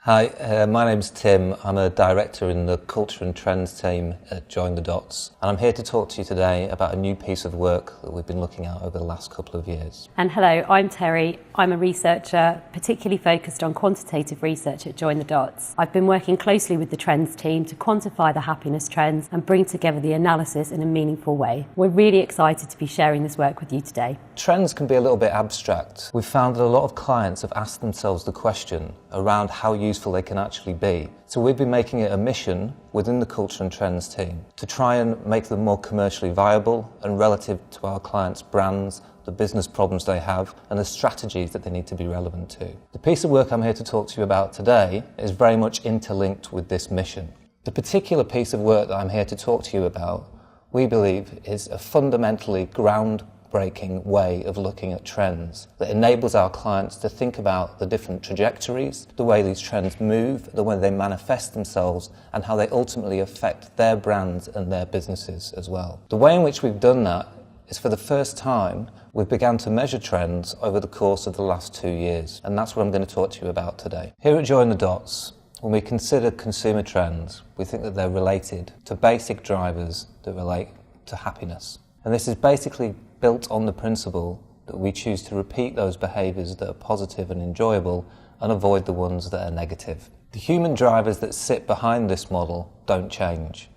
Hi, my name's Tim. I'm a director in the Culture and Trends team at Join the Dots, and I'm here to talk to you today about a new piece of work that we've been looking at over the last couple of years. And hello, I'm Terry. I'm a researcher particularly focused on quantitative research at Join the Dots. I've been working closely with the Trends team to quantify the happiness trends and bring together the analysis in a meaningful way. We're really excited to be sharing this work with you today. Trends can be a little bit abstract. We've found that a lot of clients have asked themselves the question around how useful they can actually be. So we've been making it a mission within the Culture and Trends team to try and make them more commercially viable and relative to our clients' brands, the business problems they have, and the strategies that they need to be relevant to. The piece of work I'm here to talk to you about today is very much interlinked with this mission. The particular piece of work that I'm here to talk to you about, we believe, is a fundamentally groundbreaking way of looking at trends that enables our clients to think about the different trajectories, the way these trends move, the way they manifest themselves, and how they ultimately affect their brands and their businesses as well. The way in which we've done that is, for the first time, we've begun to measure trends over the course of the last 2 years, and that's what I'm going to talk to you about today. Here at Join the Dots, when we consider consumer trends, we think that they're related to basic drivers that relate to happiness. And this is basically built on the principle that we choose to repeat those behaviours that are positive and enjoyable and avoid the ones that are negative. The human drivers that sit behind this model don't change.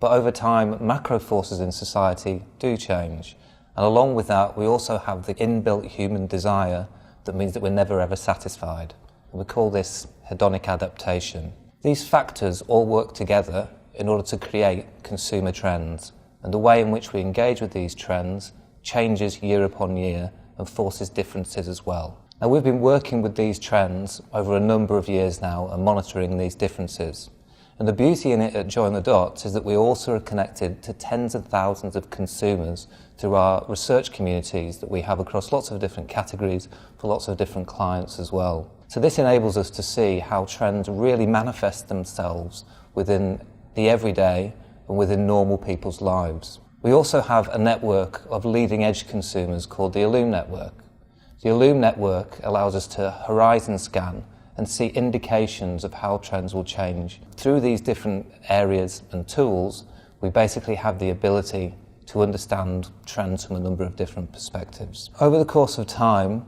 But over time, macro forces in society do change. And along with that, we also have the inbuilt human desire that means that we're never ever satisfied. And we call this hedonic adaptation. These factors all work together in order to create consumer trends. And the way in which we engage with these trends changes year upon year and forces differences as well. Now, we've been working with these trends over a number of years now and monitoring these differences. And the beauty in it at Join the Dots is that we also are connected to tens of thousands of consumers through our research communities that we have across lots of different categories for lots of different clients as well. So this enables us to see how trends really manifest themselves within the everyday and within normal people's lives. We also have a network of leading edge consumers called the Illume Network. The Illume Network allows us to horizon scan and see indications of how trends will change. Through these different areas and tools, we basically have the ability to understand trends from a number of different perspectives. Over the course of time,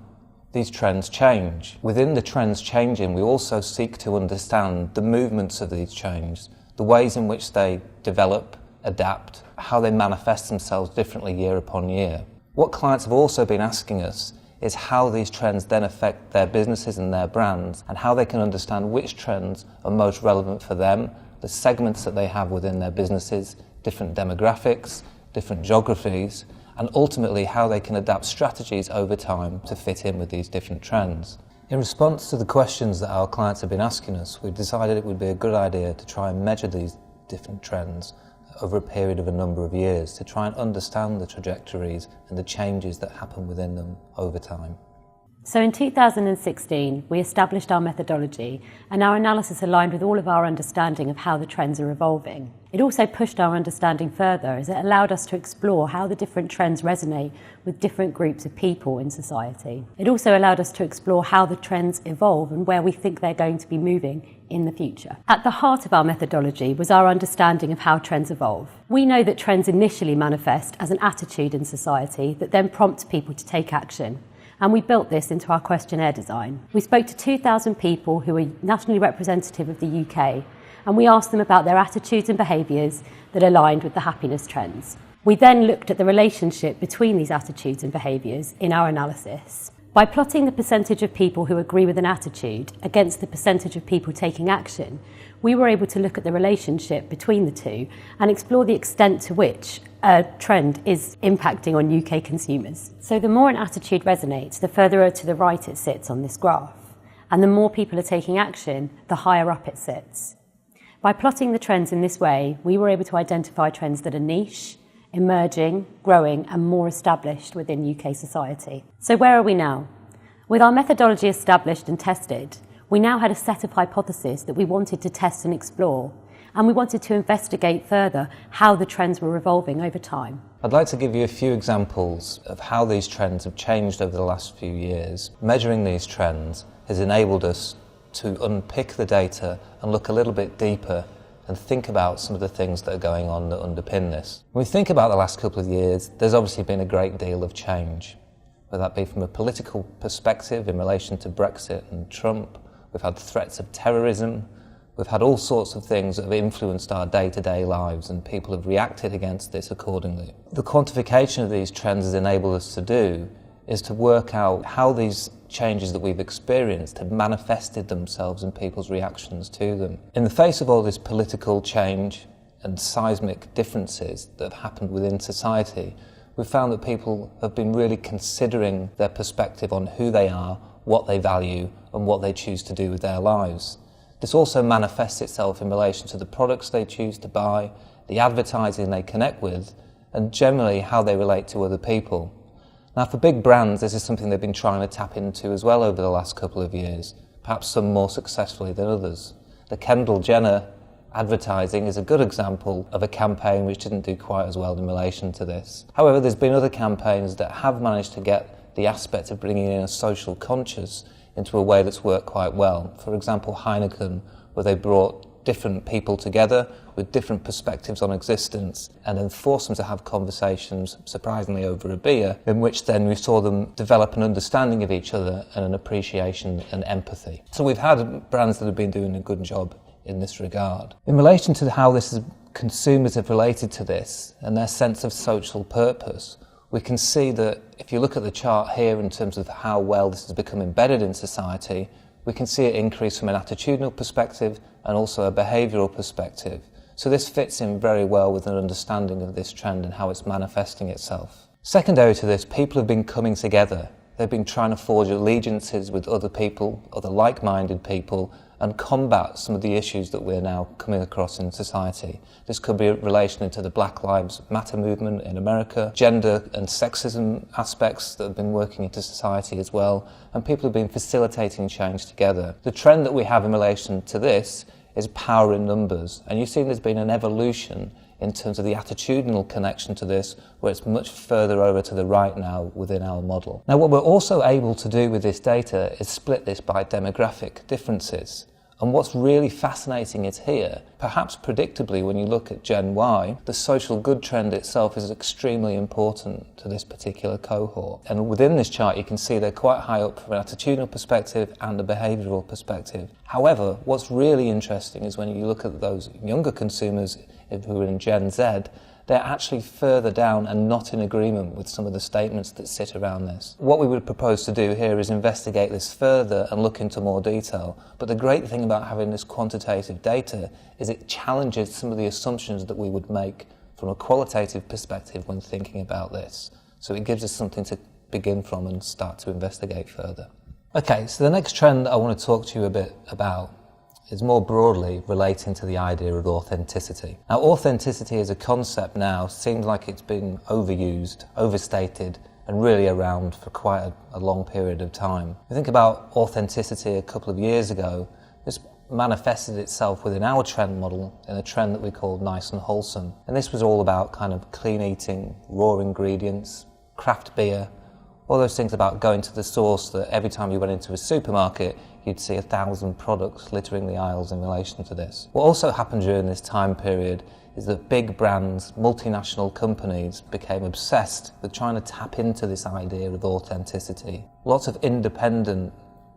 these trends change. Within the trends changing, we also seek to understand the movements of these changes, the ways in which they develop, adapt, how they manifest themselves differently year upon year. What clients have also been asking us is how these trends then affect their businesses and their brands, and how they can understand which trends are most relevant for them, the segments that they have within their businesses, different demographics, different geographies, and ultimately how they can adapt strategies over time to fit in with these different trends. In response to the questions that our clients have been asking us, we've decided it would be a good idea to try and measure these different trends over a period of a number of years to try and understand the trajectories and the changes that happen within them over time. So in 2016, we established our methodology, and our analysis aligned with all of our understanding of how the trends are evolving. It also pushed our understanding further, as it allowed us to explore how the different trends resonate with different groups of people in society. It also allowed us to explore how the trends evolve and where we think they're going to be moving in the future. At the heart of our methodology was our understanding of how trends evolve. We know that trends initially manifest as an attitude in society that then prompts people to take action. And we built this into our questionnaire design. We spoke to 2,000 people who were nationally representative of the UK, and we asked them about their attitudes and behaviours that aligned with the happiness trends. We then looked at the relationship between these attitudes and behaviours in our analysis. By plotting the percentage of people who agree with an attitude against the percentage of people taking action, we were able to look at the relationship between the two and explore the extent to which a trend is impacting on UK consumers. So the more an attitude resonates, the further to the right it sits on this graph. And the more people are taking action, the higher up it sits. By plotting the trends in this way, we were able to identify trends that are niche, emerging, growing, and more established within UK society. So where are we now? With our methodology established and tested, we now had a set of hypotheses that we wanted to test and explore, and we wanted to investigate further how the trends were evolving over time. I'd like to give you a few examples of how these trends have changed over the last few years. Measuring these trends has enabled us to unpick the data and look a little bit deeper and think about some of the things that are going on that underpin this. When we think about the last couple of years, there's obviously been a great deal of change, whether that be from a political perspective in relation to Brexit and Trump. We've had threats of terrorism. We've had all sorts of things that have influenced our day-to-day lives, and people have reacted against this accordingly. The quantification of these trends has enabled us to do is to work out how these changes that we've experienced have manifested themselves in people's reactions to them. In the face of all this political change and seismic differences that have happened within society, we've found that people have been really considering their perspective on who they are, what they value, and what they choose to do with their lives. This also manifests itself in relation to the products they choose to buy, the advertising they connect with, and generally how they relate to other people. Now, for big brands, this is something they've been trying to tap into as well over the last couple of years, perhaps some more successfully than others. The Kendall Jenner advertising is a good example of a campaign which didn't do quite as well in relation to this. However, there's been other campaigns that have managed to get the aspect of bringing in a social conscious into a way that's worked quite well. For example, Heineken, where they brought different people together with different perspectives on existence and then forced them to have conversations, surprisingly over a beer, in which then we saw them develop an understanding of each other and an appreciation and empathy. So we've had brands that have been doing a good job in this regard. In relation to how consumers have related to this and their sense of social purpose, we can see that if you look at the chart here in terms of how well this has become embedded in society, we can see it increase from an attitudinal perspective and also a behavioural perspective. So this fits in very well with an understanding of this trend and how it's manifesting itself. Secondary to this, people have been coming together. They've been trying to forge allegiances with other people, other like-minded people, and combat some of the issues that we're now coming across in society. This could be in relation to the Black Lives Matter movement in America, gender and sexism aspects that have been working into society as well, and people have been facilitating change together. The trend that we have in relation to this is power in numbers, and you've seen there's been an evolution in terms of the attitudinal connection to this, where it's much further over to the right now within our model. Now, what we're also able to do with this data is split this by demographic differences. And what's really fascinating is here, perhaps predictably when you look at Gen Y, the social good trend itself is extremely important to this particular cohort. And within this chart you can see they're quite high up from an attitudinal perspective and a behavioural perspective. However, what's really interesting is when you look at those younger consumers who are in Gen Z, they're actually further down and not in agreement with some of the statements that sit around this. What we would propose to do here is investigate this further and look into more detail. But the great thing about having this quantitative data is it challenges some of the assumptions that we would make from a qualitative perspective when thinking about this. So it gives us something to begin from and start to investigate further. Okay, so the next trend I want to talk to you a bit about is more broadly relating to the idea of authenticity. Now, authenticity as a concept now seems like it's been overused, overstated, and really around for quite a long period of time. If you think about authenticity a couple of years ago, this manifested itself within our trend model in a trend that we called nice and wholesome. And this was all about kind of clean eating, raw ingredients, craft beer, all those things about going to the source that every time you went into a supermarket, you'd see 1,000 products littering the aisles in relation to this. What also happened during this time period is that big brands, multinational companies became obsessed with trying to tap into this idea of authenticity. Lots of independent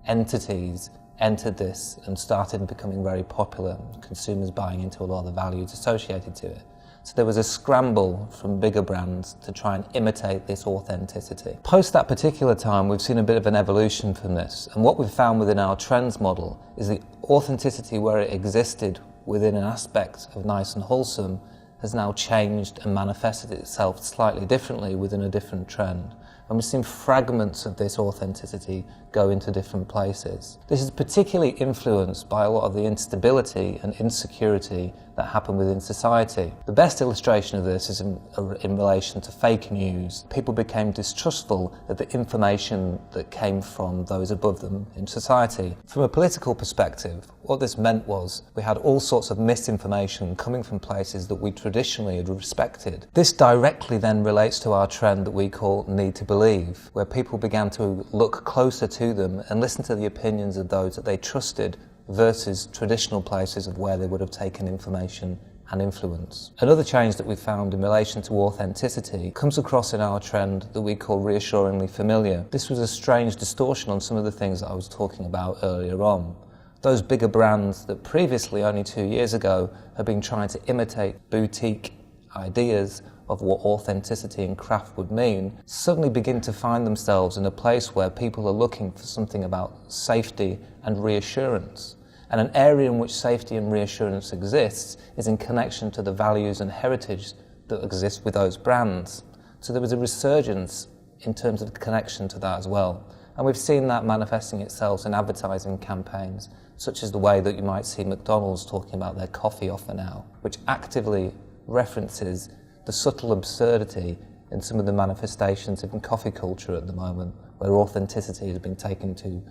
entities entered this and started becoming very popular, consumers buying into a lot of the values associated to it. So there was a scramble from bigger brands to try and imitate this authenticity. Post that particular time, we've seen a bit of an evolution from this. And what we've found within our trends model is the authenticity where it existed within an aspect of nice and wholesome has now changed and manifested itself slightly differently within a different trend. And we've seen fragments of this authenticity go into different places. This is particularly influenced by a lot of the instability and insecurity that happen within society. The best illustration of this is in relation to fake news. People became distrustful of the information that came from those above them in society. From a political perspective, what this meant was we had all sorts of misinformation coming from places that we traditionally had respected. This directly then relates to our trend that we call need to believe, where people began to look closer to them and listen to the opinions of those that they trusted versus traditional places of where they would have taken information and influence. Another change that we found in relation to authenticity comes across in our trend that we call reassuringly familiar. This was a strange distortion on some of the things that I was talking about earlier on. Those bigger brands that previously, only 2 years ago, had been trying to imitate boutique ideas of what authenticity and craft would mean, suddenly begin to find themselves in a place where people are looking for something about safety and reassurance. And an area in which safety and reassurance exists is in connection to the values and heritage that exist with those brands. So there was a resurgence in terms of the connection to that as well. And we've seen that manifesting itself in advertising campaigns, such as the way that you might see McDonald's talking about their coffee offer now, which actively references the subtle absurdity in some of the manifestations in coffee culture at the moment, where authenticity has been taken to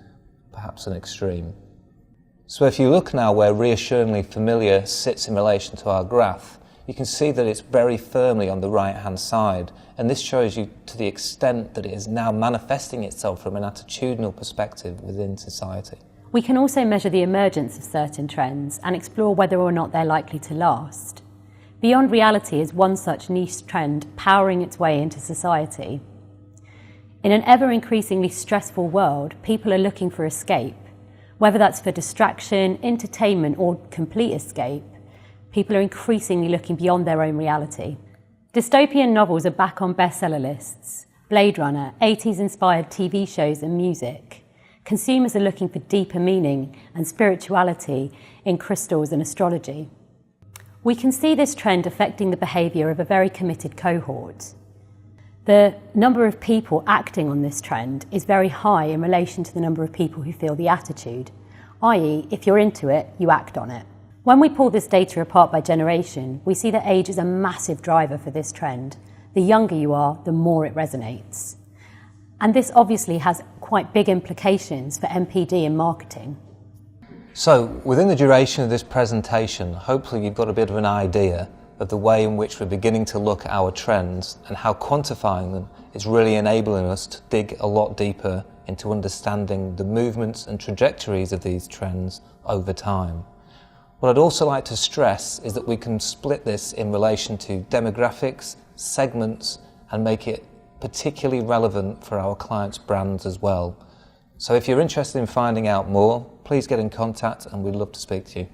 perhaps an extreme. So if you look now where reassuringly familiar sits in relation to our graph, you can see that it's very firmly on the right-hand side, and this shows you to the extent that it is now manifesting itself from an attitudinal perspective within society. We can also measure the emergence of certain trends and explore whether or not they're likely to last. Beyond reality is one such niche trend powering its way into society. In an ever-increasingly stressful world, people are looking for escape. Whether that's for distraction, entertainment, or complete escape, people are increasingly looking beyond their own reality. Dystopian novels are back on bestseller lists. Blade Runner, 80s-inspired TV shows and music. Consumers are looking for deeper meaning and spirituality in crystals and astrology. We can see this trend affecting the behaviour of a very committed cohort. The number of people acting on this trend is very high in relation to the number of people who feel the attitude, i.e., if you're into it, you act on it. When we pull this data apart by generation, we see that age is a massive driver for this trend. The younger you are, the more it resonates. And this obviously has quite big implications for MPD and marketing. So, within the duration of this presentation, hopefully you've got a bit of an idea of the way in which we're beginning to look at our trends and how quantifying them is really enabling us to dig a lot deeper into understanding the movements and trajectories of these trends over time. What I'd also like to stress is that we can split this in relation to demographics, segments, and make it particularly relevant for our clients' brands as well. So if you're interested in finding out more, please get in contact and we'd love to speak to you.